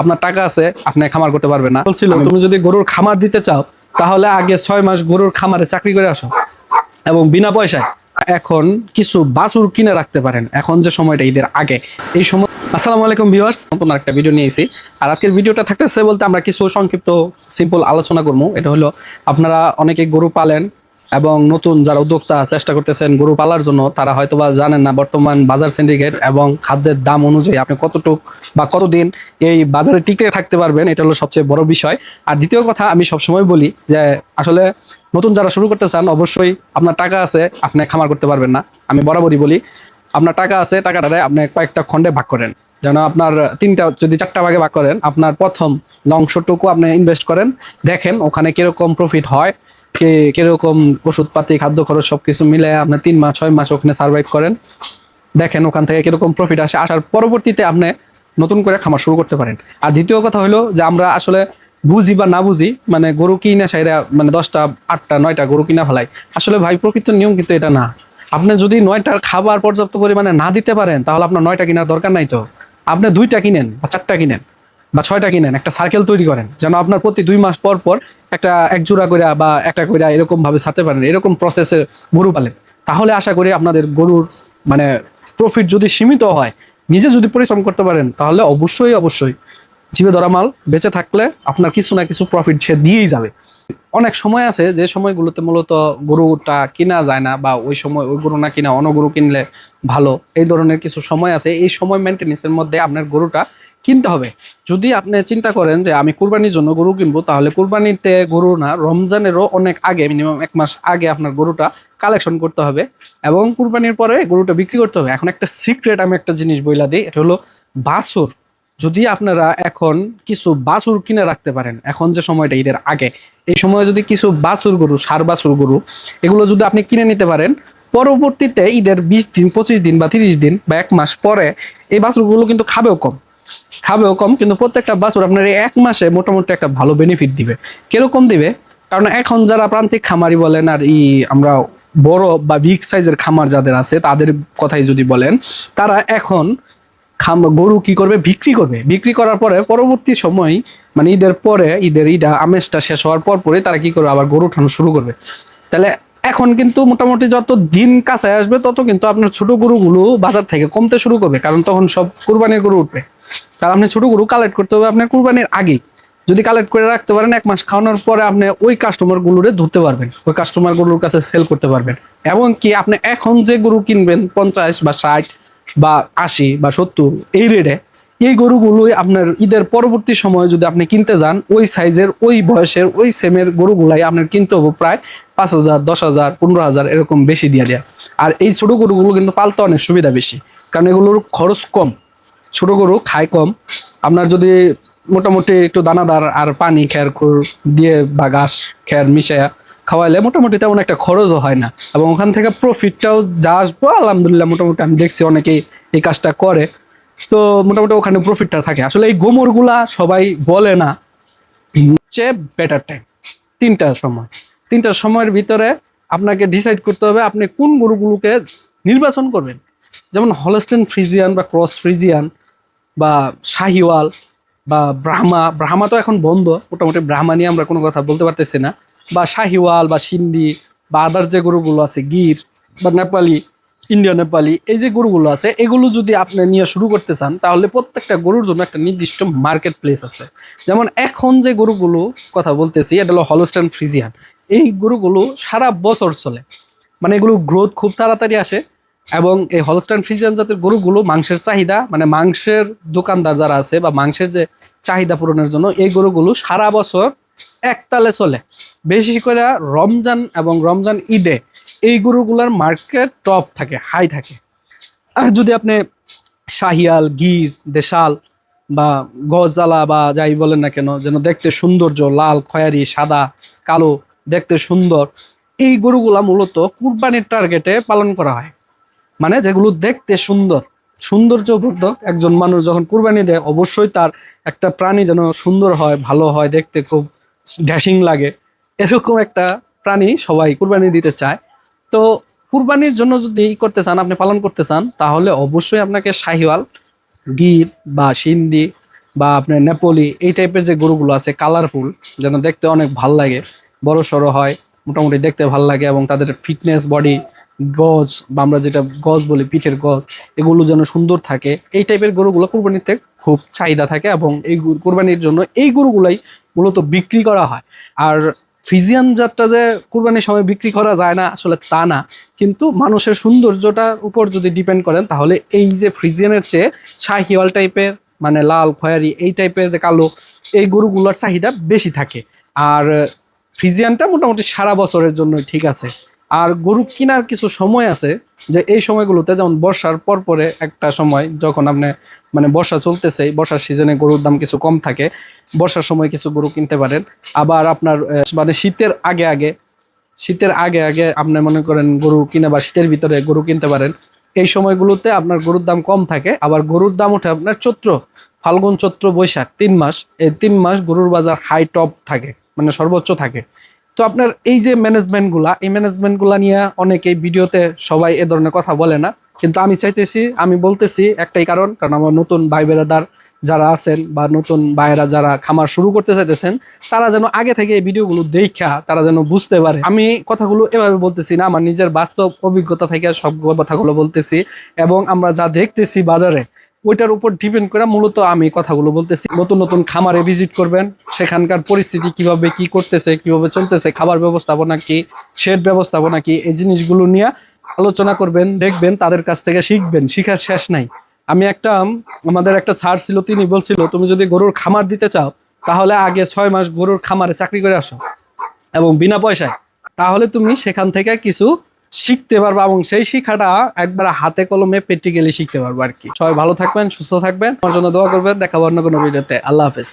আপনার টাকা আছে, আপনি খামার করতে পারবেন না। বলছিল তুমি যদি গরুর খামার দিতে চাও তাহলে আগে 6 মাস গরুর খামারে চাকরি করে আসো এবং বিনা পয়সায় এখন কিছু বাছুর কিনে রাখতে পারেন। এখন যে সময়টা ঈদের আগে এই সময়। আসসালামু আলাইকুম ভিউয়ার্স, নতুন একটা ভিডিও নিয়ে এসেছি। আর আজকের ভিডিওটা থাকতেছে বলতে আমরা কিছু সংক্ষিপ্ত সিম্পল আলোচনা করবো। এটা হলো আপনারা অনেকে গরু পালেন এবং নতুন যারা উদ্যোক্তা চেষ্টা করতেছেন গরু পালার জন্য, তারা হয়তোবা জানেন না বর্তমান বাজার সিন্ডিকেট এবং খাদ্যের দাম অনুযায়ী আপনি কতটুক বা কতদিন এই বাজারে টিকে থাকতে পারবেন, এটা হলো সবচেয়ে বড় বিষয়। আর দ্বিতীয় কথা, আমি সবসময় বলি যে আসলে নতুন যারা শুরু করতে চান অবশ্যই আপনার টাকা আছে, আপনি খামার করতে পারবেন না। আমি বরাবরই বলি আপনার টাকা আছে, টাকাটারে আপনি কয়েকটা খণ্ডে ভাগ করেন। যেন আপনার যদি 4টা ভাগে ভাগ করেন, আপনার প্রথম অংশটুকু আপনি ইনভেস্ট করেন, দেখেন ওখানে কিরকম প্রফিট হয়, কিরকম ওষুধপাতি খাদ্য খরচ সবকিছু মিলে আপনি 3 মাস 6 মাস ওখানে সার্ভাইভ করেন, দেখেন ওখান থেকে কিরকম প্রফিট আসে। আসার পরবর্তীতে আপনি নতুন করে খামার শুরু করতে পারেন। আর দ্বিতীয় কথা হলো যে আমরা আসলে বুঝি বা না বুঝি, মানে গরু কিনা সাইরা মানে 10টা 8টা 9টা গরু কিনা ফেলাই। আসলে ভাই প্রকৃত নিয়ম কিন্তু এটা না। আপনি যদি 9টার খাবার পর্যাপ্ত পরিমাণে না দিতে পারেন তাহলে আপনার 9টা কেনার দরকার নাই। তো আপনি 2টা কিনেন বা 4টা কিনেন বা 6টা কিনেন, একটা সার্কেল তৈরি করেন যেন আপনার প্রতি 2 মাস পর পর এক জোড়া করে বা একটা করে এরকম ভাবে ছাড়তে পারেন। এরকম প্রসেসে গরু পালেন, তাহলে আশা করি আপনাদের গরুর মানে প্রফিট যদি সীমিত হয়, নিজে যদি পরিশ্রম করতে পারেন, তাহলে অবশ্যই অবশ্যই জিভে ধরা মাল বেঁচে থাকলে আপনার কিছু না কিছু প্রফিট সে দিয়েই যাবে। অনেক সময় আছে যে সময়গুলোতে মূলত গরুটা কিনা যায় না, বা ওই সময় ওই গরু না কিনা অন্য গরু কিনলে ভালো, এই ধরনের কিছু সময় আছে। এই সময় মেনটেন্যান্সের মধ্যে আপনার গরুটা কিনতে হবে। যদি আপনি চিন্তা করেন যে আমি কুরবানির জন্য গরু কিনবো, তাহলে কুরবানিতে গরু না, রমজানেরও অনেক আগে, মিনিমাম 1 মাস আগে আপনার গরুটা কালেকশন করতে হবে এবং কুরবানির পরে গরুটা বিক্রি করতে হবে। এখন একটা সিক্রেট আমি একটা জিনিস বইলা দিই, এটা হলো বাছুর। যদি আপনারা এখন কিছু বাছুর কিনে রাখতে পারেন, এখন যে সময়টা ঈদের আগে, এই সময় যদি কিছু বাছুর গরু, ষাঁড় বাছুর গরু, এগুলো যদি আপনি কিনে নিতে পারেন, পরবর্তীতে ঈদের 20 দিন 25 দিন বা 30 দিন বা 1 মাস পরে এই বাছুরগুলো কিন্তু খাবেও কম, কিন্তু প্রত্যেকটা বাছুর আপনার এই 1 মাসে মোটামুটি একটা ভালো বেনিফিট দিবে। কিরকম দিবে? কারণ এখন যারা প্রান্তিক খামারি বলেন আর আমরা বড় বা বিগ সাইজের খামার যাদের আছে তাদের কথাই যদি বলেন, তারা এখন গরু কি করবে, বিক্রি করার পরে পরবর্তী সময় মানে ঈদের পরে, ঈদটা আমেজটা শেষ হওয়ার পরে তারা কি করবে, আবার গরু উঠানো শুরু করবে। তাহলে এখন কিন্তু মোটামুটি যত দিন কাছে আসবে তত কিন্তু আপনার ছোট গরুগুলো বাজার থেকে কমতে শুরু করবে, কারণ তখন সব কুরবানির গরু উঠবে। তাহলে আপনি ছোট গরু কালেক্ট করতে হবে আপনার কুরবানির আগে। যদি কালেক্ট করে রাখতে পারেন, 1 মাস খাওয়ানোর পরে আপনি ওই কাস্টমার গুলোরে ধরতে পারবেন, ওই কাস্টমার গুলোর কাছে সেল করতে পারবেন। এবং কি আপনি এখন যে গরু কিনবেন 50 বা 60 বা 80 বা 70 এই রেটে, এই গরুগুলোই আপনার ঈদের পরবর্তী সময়ে যদি আপনি কিনতে যান, ওই সাইজের ওই বয়সের ওই সেমের গরুগুলাই আপনার কিনতে হবে প্রায় 5,000 10,000 15,000 এরকম বেশি দিয়ে দেয়। আর এই ছোট গরুগুলো কিন্তু পালতে অনেক সুবিধা বেশি, কারণ এগুলোর খরচ কম, ছোট গরু খায় কম। আপনার যদি মোটামুটি একটু দানাদার আর পানি খেয়ার দিয়ে বা ঘাস খেয়ার মিশাইয়া খাওয়াইলে মোটামুটি তেমন একটা খরচও হয় না, এবং ওখান থেকে প্রফিটটাও যা আসবো আলহামদুলিল্লাহ মোটামুটি আমি দেখছি অনেকেই এই কাজটা করে, তো মোটামুটি ওখানে প্রফিটটা থাকে। আসলে এই গোমরগুলা সবাই বলে না, চেয়ে বেটার টাইম 3টার সময়ের ভিতরে আপনাকে ডিসাইড করতে হবে আপনি কোন গরুগুলোকে নির্বাচন করবেন। যেমন হলস্টেইন ফ্রিজিয়ান বা ক্রস ফ্রিজিয়ান বা শাহিওয়াল বা ব্রাহ্মা তো এখন বন্ধ, মোটামুটি ব্রাহ্মা নিয়ে আমরা কোনো কথা বলতে পারতেছি না, বা শাহিওয়াল বা সিন্ধি বা আদার্স যে গরুগুলো আছে, গির বা নেপালি, ইন্ডিয়া নেপালি, এই যে গরুগুলো আছে, এগুলো যদি আপনি নিয়ে শুরু করতে চান তাহলে প্রত্যেকটা গরুর জন্য একটা নির্দিষ্ট মার্কেট প্লেস আছে। যেমন এখন যে গরুগুলো কথা বলতেছি এটা হলো হলস্টেইন ফ্রিজিয়ান। এই গরুগুলো সারা বছর চলে, মানে এগুলো গ্রোথ খুব তাড়াতাড়ি আসে। এবং এই হলস্টাইন ফ্রিজিয়ান জাতের গরুগুলো মাংসের চাহিদা, মানে মাংসের দোকানদার যারা আছে বা মাংসের যে চাহিদা পূরণের জন্য এই গরুগুলো সারা বছর একতালে চলে। বেশি করে রমজান এবং রমজান ঈদে এই গরুগুলোর মার্কেট টপ থাকে, হাই থাকে। আর যদি আপনি শাহিয়াল, গির, দেশাল বা গজালা বা যাই বলেন না কেন, যেন দেখতে সৌন্দর্য, লাল খয়েরি সাদা কালো দেখতে সুন্দর, এই গরুগুলা মূলত কুরবানির টার্গেটে পালন করা হয়। মানে যেগুলো দেখতে সৌন্দর্যবর্ধক, একজন মানুষ যখন কুরবানি দেয় অবশ্যই তার একটা প্রাণী যেন সুন্দর হয়, ভালো হয়, দেখতে খুব ড্যাশিং লাগে, এরকম একটা প্রাণী সবাই কুরবানি দিতে চায়। তো কুরবানির জন্য যদি করতে চান, আপনি পালন করতে চান, তাহলে অবশ্যই আপনাকে শাহিওয়াল, গির বা সিন্ধি বা আপনার নেপোলি এই টাইপের যে গরুগুলো আছে কালারফুল, যেন দেখতে অনেক ভাল লাগে, বড় সড়ো হয়, মোটামুটি দেখতে ভাল লাগে এবং তাদের ফিটনেস বডি গজ বা আমরা যেটা গজ বলি পিঠের গজ, এগুলো যেন সুন্দর থাকে, এই টাইপের গরুগুলো কুরবানিতে খুব চাহিদা থাকে এবং এই কুরবানির জন্য এই গরুগুলাই মূলত বিক্রি করা হয়। আর ফ্রিজিয়ান জাতটা যে কুরবানির সময় বিক্রি করা যায় না আসলে তা না, কিন্তু মানুষের সৌন্দর্যটার উপর যদি ডিপেন্ড করেন তাহলে এই যে ফ্রিজিয়ানের চেয়ে শাহিওয়াল টাইপের মানে লাল খয়েরি এই টাইপের যে কালো এই গরুগুলোর চাহিদা বেশি থাকে। আর ফ্রিজিয়ানটা মোটামুটি সারা বছরের জন্য ঠিক আছে। আর গরু কেনার কিছু সময় আছে, যে এই সময়গুলোতে যেমন বর্ষার পর পরে একটা সময় যখন আপনি মানে বর্ষা চলতেছে, বর্ষার সিজনে গরুর দাম কিছু কম থাকে, বর্ষার সময় কিছু গরু কিনতে পারেন। আবার আপনার মানে শীতের আগে আগে আপনি মনে করেন গরু কিনে বা শীতের ভিতরে গরু কিনতে পারেন। এই সময়গুলোতে আপনার গরুর দাম কম থাকে। আবার গরুর দাম ওঠে আপনার চৈত্র, ফাল্গুন চৈত্র বৈশাখ 3 মাস, এই 3 মাস গরুর বাজার হাই টপ থাকে, মানে সর্বোচ্চ থাকে। তো আপনার এই যে এই ম্যানেজমেন্টগুলা নিয়ে অনেকেই ভিডিওতে সবাই এ ধরনের কথা বলে না, কিন্তু আমি বলতেছি একটাই কারণ আমার নতুন ভাই বেরাদার যারা আছেন বা নতুন ভাইয়েরা যারা খামার শুরু করতে চাইতেছেন, তারা যেন আগে থেকে এই ভিডিওগুলো দেখা তারা যেন বুঝতে পারে। আমি কথাগুলো এভাবে বলতেছি না, আমার নিজের বাস্তব অভিজ্ঞতা থেকে সব কথাগুলো বলতেছি এবং আমরা যা দেখতেছি বাজারে ওইটার উপর ডিপেন্ড করে মূলত আমি কথাগুলো বলতেছি। নতুন নতুন খামারে ভিজিট করবেন, সেখানকার পরিস্থিতি কিভাবে কি করতেছে, কিভাবে চলতেছে, খাবার ব্যবস্থাপনা কি, শেড ব্যবস্থাপনা কি, এই জিনিসগুলো নিয়ে আলোচনা করবেন, দেখবেন, তাদের কাছ থেকে শিখবেন, শিখার শেষ নাই। আমাদের একটা স্যার ছিল, তিনি বলছিল তুমি যদি গরুর খামার দিতে চাও তাহলে আগে 6 মাস গরুর খামারে চাকরি করে আসো এবং বিনা পয়সায়, তাহলে তুমি সেখান থেকে কিছু শিখতে পারবা এবং সেই শিক্ষাটা একবার হাতে কলমে প্র্যাকটিক্যালি শিখতে পারবো আর কি। সবাই ভালো থাকবেন, সুস্থ থাকবেন, আমার জন্য দোয়া করবেন। দেখা হবে অন্য কোনো ভিডিওতে। আল্লাহ হাফেজ।